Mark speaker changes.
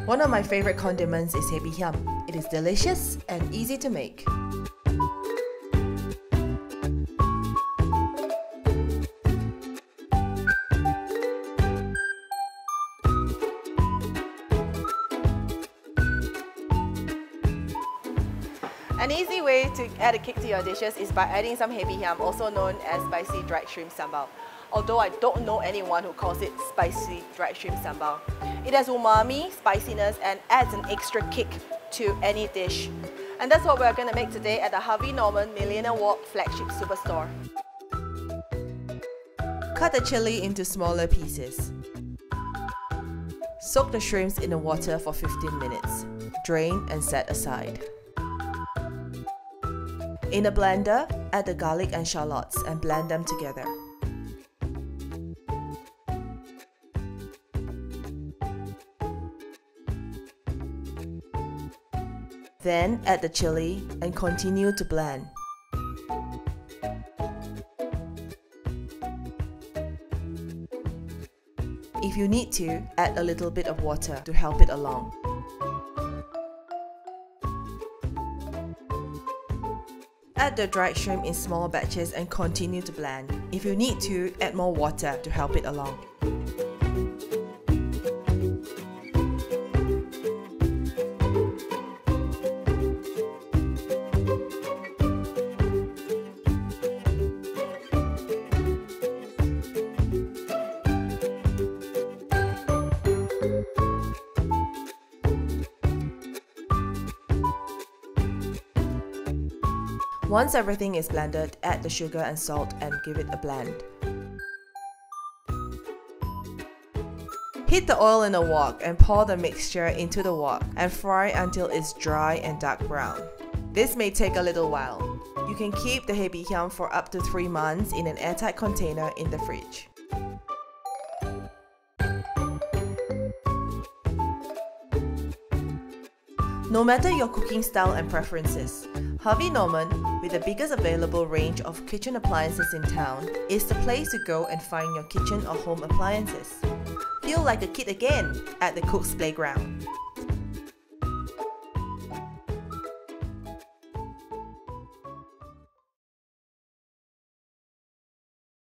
Speaker 1: One of my favorite condiments is Hiam. It is delicious and easy to make. An easy way to add a kick to your dishes is by adding some Hiam, also known as spicy dried shrimp sambal. Although I don't know anyone who calls it spicy dried shrimp sambal. It has umami, spiciness, and adds an extra kick to any dish. And that's what we're going to make today at the Harvey Norman Millionaire Walk flagship superstore. Cut the chili into smaller pieces. Soak the shrimps in the water for 15 minutes. Drain and set aside. In a blender, add the garlic and shallots and blend them together. Then add the chili and continue to blend. If you need to, add a little bit of water to help it along. Add the dried shrimp in small batches and continue to blend. If you need to, add more water to help it along. Once everything is blended, add the sugar and salt and give it a blend. Heat the oil in a wok and pour the mixture into the wok and fry until it's dry and dark brown. This may take a little while. You can keep the Hiam for up to 3 months in an airtight container in the fridge. No matter your cooking style and preferences, Harvey Norman, with the biggest available range of kitchen appliances in town, is the place to go and find your kitchen or home appliances. Feel like a kid again at the Cook's Playground.